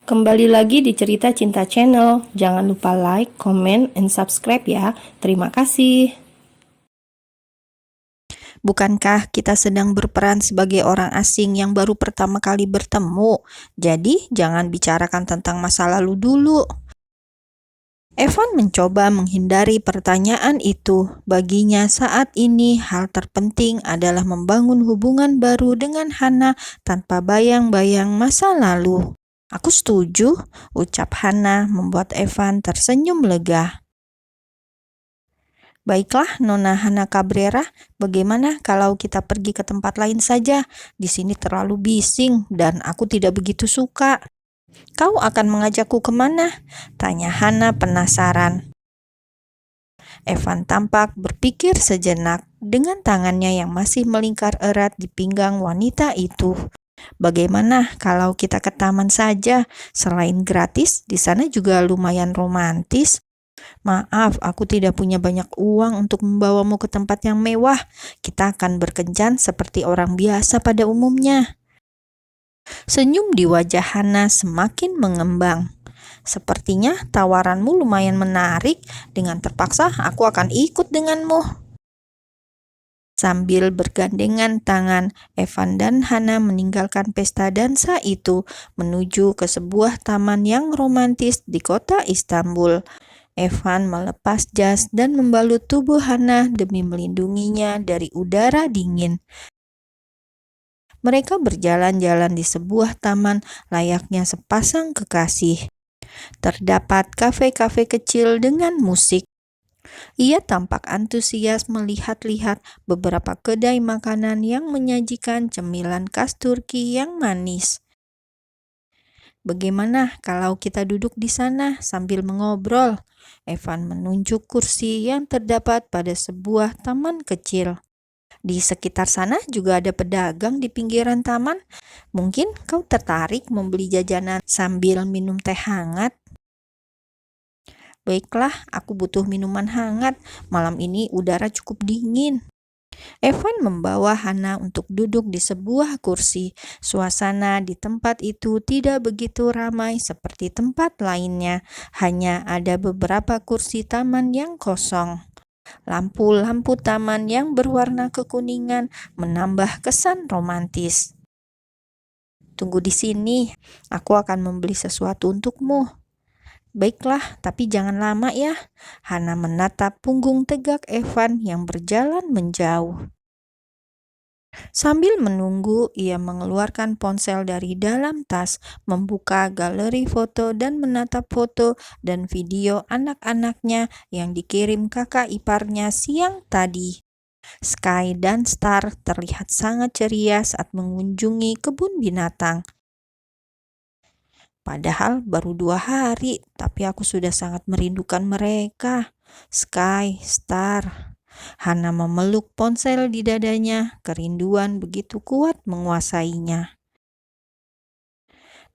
Kembali lagi di Cerita Cinta Channel. Jangan lupa like, comment, and subscribe ya. Terima kasih. Bukankah kita sedang berperan sebagai orang asing yang baru pertama kali bertemu? Jadi, jangan bicarakan tentang masa lalu dulu. Evan mencoba menghindari pertanyaan itu. Baginya saat ini hal terpenting adalah membangun hubungan baru dengan Hana tanpa bayang-bayang masa lalu. Aku setuju, ucap Hana membuat Evan tersenyum lega. Baiklah, Nona Hana Cabrera, bagaimana kalau kita pergi ke tempat lain saja? Di sini terlalu bising dan aku tidak begitu suka. Kau akan mengajakku kemana? Tanya Hana penasaran. Evan tampak berpikir sejenak dengan tangannya yang masih melingkar erat di pinggang wanita itu. Bagaimana kalau kita ke taman saja? Selain gratis, di sana juga lumayan romantis. Maaf, aku tidak punya banyak uang untuk membawamu ke tempat yang mewah. Kita akan berkencan seperti orang biasa pada umumnya. Senyum di wajah Hana semakin mengembang. Sepertinya tawaranmu lumayan menarik. Dengan terpaksa, aku akan ikut denganmu. Sambil bergandengan tangan, Evan dan Hana meninggalkan pesta dansa itu menuju ke sebuah taman yang romantis di kota Istanbul. Evan melepas jas dan membalut tubuh Hana demi melindunginya dari udara dingin. Mereka berjalan-jalan di sebuah taman layaknya sepasang kekasih. Terdapat kafe-kafe kecil dengan musik. Ia tampak antusias melihat-lihat beberapa kedai makanan yang menyajikan cemilan khas Turki yang manis. Bagaimana kalau kita duduk di sana sambil mengobrol? Evan menunjuk kursi yang terdapat pada sebuah taman kecil. Di sekitar sana juga ada pedagang di pinggiran taman. Mungkin kau tertarik membeli jajanan sambil minum teh hangat? Baiklah, aku butuh minuman hangat. Malam ini udara cukup dingin. Evan membawa Hana untuk duduk di sebuah kursi. Suasana di tempat itu tidak begitu ramai seperti tempat lainnya. Hanya ada beberapa kursi taman yang kosong. Lampu-lampu taman yang berwarna kekuningan menambah kesan romantis. Tunggu di sini, aku akan membeli sesuatu untukmu. Baiklah, tapi jangan lama ya. Hana menatap punggung tegak Evan yang berjalan menjauh. Sambil menunggu, ia mengeluarkan ponsel dari dalam tas, membuka galeri foto dan menatap foto dan video anak-anaknya yang dikirim kakak iparnya siang tadi. Sky dan Star terlihat sangat ceria saat mengunjungi kebun binatang. Padahal baru 2 hari, tapi aku sudah sangat merindukan mereka. Sky, Star. Hana memeluk ponsel di dadanya, kerinduan begitu kuat menguasainya.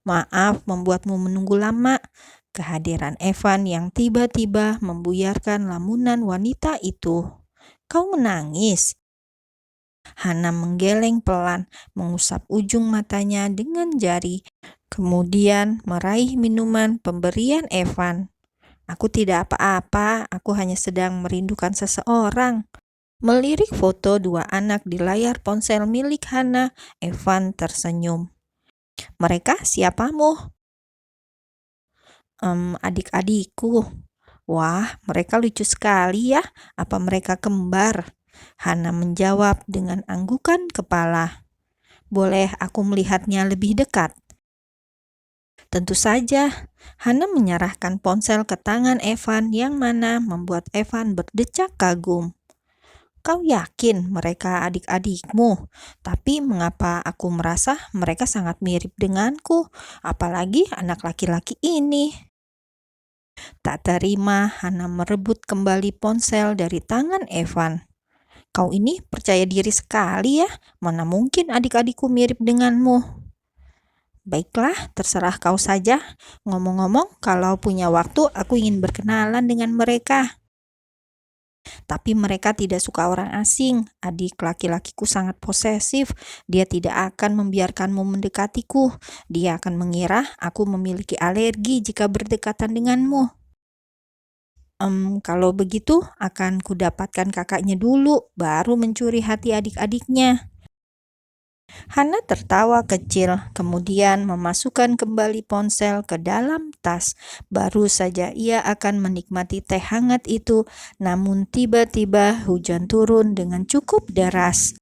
Maaf membuatmu menunggu lama. Kehadiran Evan yang tiba-tiba membuyarkan lamunan wanita itu. Kau menangis? Hana menggeleng pelan, mengusap ujung matanya dengan jari. Kemudian meraih minuman pemberian Evan. Aku tidak apa-apa, aku hanya sedang merindukan seseorang. Melirik foto 2 anak di layar ponsel milik Hana, Evan tersenyum. Mereka siapamu? Adik-adikku. Wah, mereka lucu sekali ya. Apa mereka kembar? Hana menjawab dengan anggukan kepala. Boleh aku melihatnya lebih dekat? Tentu saja. Hana menyerahkan ponsel ke tangan Evan yang mana membuat Evan berdecak kagum. Kau yakin mereka adik-adikmu? Tapi mengapa aku merasa mereka sangat mirip denganku, apalagi anak laki-laki ini? Tak terima, Hana merebut kembali ponsel dari tangan Evan. Kau ini percaya diri sekali ya, mana mungkin adik-adikku mirip denganmu? Baiklah, terserah kau saja. Ngomong-ngomong, kalau punya waktu, aku ingin berkenalan dengan mereka. Tapi mereka tidak suka orang asing. Adik laki-lakiku sangat posesif. Dia tidak akan membiarkanmu mendekatiku. Dia akan mengira aku memiliki alergi jika berdekatan denganmu. Kalau begitu akan kudapatkan kakaknya dulu, baru mencuri hati adik-adiknya. Hana tertawa kecil, kemudian memasukkan kembali ponsel ke dalam tas. Baru saja ia akan menikmati teh hangat itu, namun tiba-tiba hujan turun dengan cukup deras.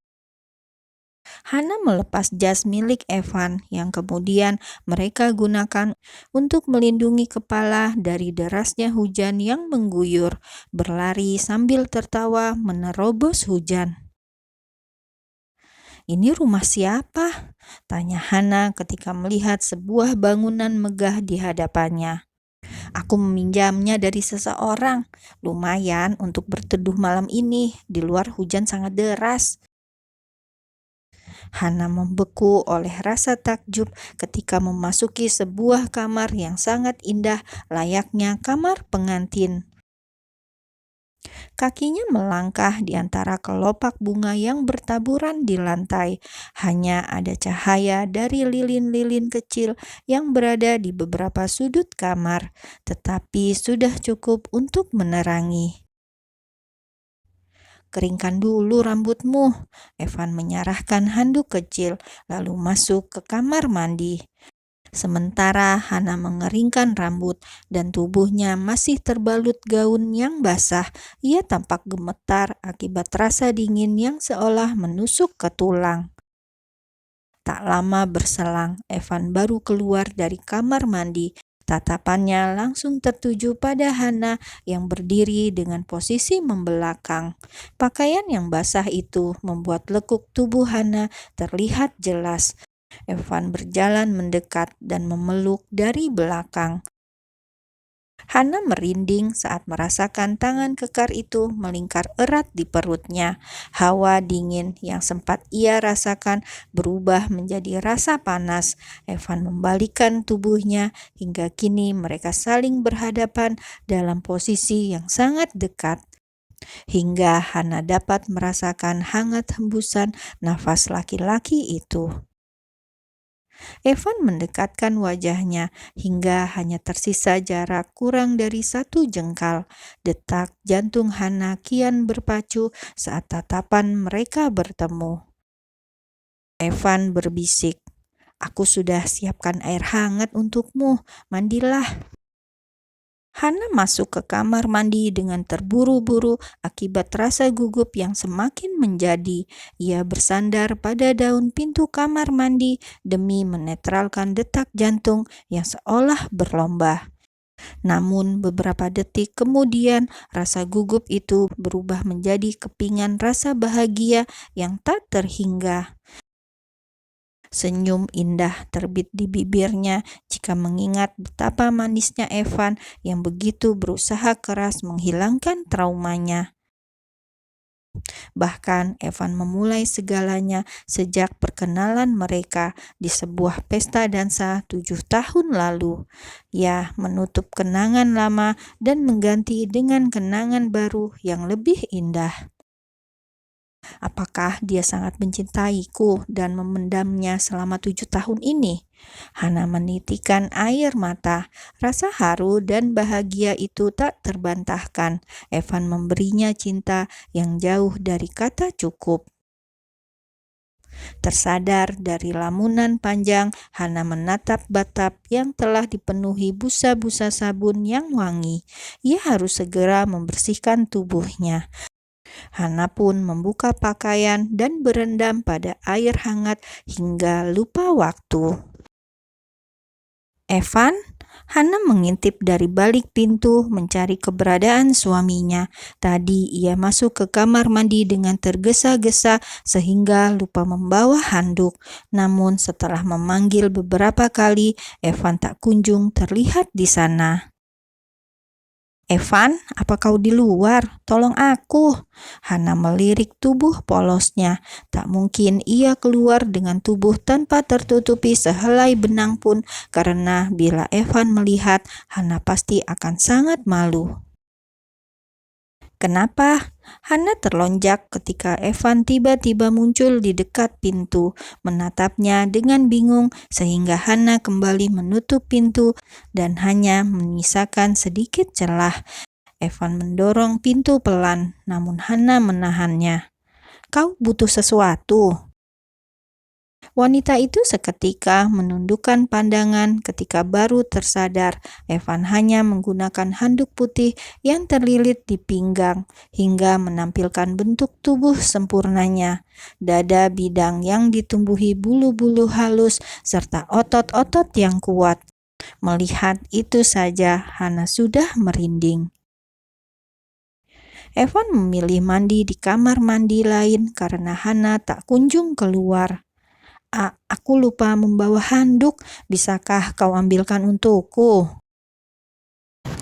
Hana melepas jas milik Evan yang kemudian mereka gunakan untuk melindungi kepala dari derasnya hujan yang mengguyur, berlari sambil tertawa menerobos hujan. "Ini rumah siapa?" tanya Hana ketika melihat sebuah bangunan megah di hadapannya. "Aku meminjamnya dari seseorang. Lumayan untuk berteduh malam ini. Di luar hujan sangat deras." Hana membeku oleh rasa takjub ketika memasuki sebuah kamar yang sangat indah, layaknya kamar pengantin. Kakinya melangkah di antara kelopak bunga yang bertaburan di lantai. Hanya ada cahaya dari lilin-lilin kecil yang berada di beberapa sudut kamar, tetapi sudah cukup untuk menerangi. "Keringkan dulu rambutmu," Evan menyerahkan handuk kecil, lalu masuk ke kamar mandi. Sementara Hana mengeringkan rambut dan tubuhnya masih terbalut gaun yang basah, ia tampak gemetar akibat rasa dingin yang seolah menusuk ke tulang. Tak lama berselang, Evan baru keluar dari kamar mandi. Tatapannya langsung tertuju pada Hana yang berdiri dengan posisi membelakang. Pakaian yang basah itu membuat lekuk tubuh Hana terlihat jelas. Evan berjalan mendekat dan memeluk dari belakang. Hana merinding saat merasakan tangan kekar itu melingkar erat di perutnya. Hawa dingin yang sempat ia rasakan berubah menjadi rasa panas. Evan membalikkan tubuhnya hingga kini mereka saling berhadapan dalam posisi yang sangat dekat. Hingga Hana dapat merasakan hangat hembusan nafas laki-laki itu. Evan mendekatkan wajahnya hingga hanya tersisa jarak kurang dari 1 jengkal. Detak jantung Hana kian berpacu saat tatapan mereka bertemu. Evan berbisik, "Aku sudah siapkan air hangat untukmu, mandilah." Hana masuk ke kamar mandi dengan terburu-buru akibat rasa gugup yang semakin menjadi. Ia bersandar pada daun pintu kamar mandi demi menetralkan detak jantung yang seolah berlomba. Namun beberapa detik kemudian rasa gugup itu berubah menjadi kepingan rasa bahagia yang tak terhingga. Senyum indah terbit di bibirnya jika mengingat betapa manisnya Evan yang begitu berusaha keras menghilangkan traumanya. Bahkan Evan memulai segalanya sejak perkenalan mereka di sebuah pesta dansa 7 tahun lalu. Ia menutup kenangan lama dan mengganti dengan kenangan baru yang lebih indah. Apakah dia sangat mencintaiku dan memendamnya selama 7 tahun ini? Hana menitikan air mata. Rasa haru dan bahagia itu tak terbantahkan. Evan memberinya cinta yang jauh dari kata cukup. Tersadar dari lamunan panjang, Hana menatap batap yang telah dipenuhi busa-busa sabun yang wangi. Ia harus segera membersihkan tubuhnya. Hana pun membuka pakaian dan berendam pada air hangat hingga lupa waktu. "Evan?" Hana mengintip dari balik pintu mencari keberadaan suaminya. Tadi ia masuk ke kamar mandi dengan tergesa-gesa sehingga lupa membawa handuk. Namun setelah memanggil beberapa kali, Evan tak kunjung terlihat di sana. "Evan, apa kau di luar? Tolong aku." Hana melirik tubuh polosnya. Tak mungkin ia keluar dengan tubuh tanpa tertutupi sehelai benang pun, karena bila Evan melihat, Hana pasti akan sangat malu. Kenapa? Hana terlonjak ketika Evan tiba-tiba muncul di dekat pintu, menatapnya dengan bingung sehingga Hana kembali menutup pintu dan hanya menyisakan sedikit celah. Evan mendorong pintu pelan, namun Hana menahannya. "Kau butuh sesuatu?" Wanita itu seketika menundukkan pandangan ketika baru tersadar Evan hanya menggunakan handuk putih yang terlilit di pinggang hingga menampilkan bentuk tubuh sempurnanya, dada bidang yang ditumbuhi bulu-bulu halus serta otot-otot yang kuat. Melihat itu saja, Hana sudah merinding. Evan memilih mandi di kamar mandi lain karena Hana tak kunjung keluar. Aku lupa membawa handuk, bisakah kau ambilkan untukku?"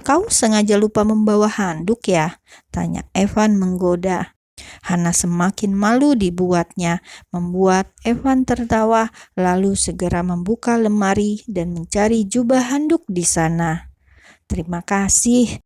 "Kau sengaja lupa membawa handuk ya?" tanya Evan menggoda. Hana semakin malu dibuatnya, membuat Evan tertawa lalu segera membuka lemari dan mencari jubah handuk di sana. "Terima kasih,"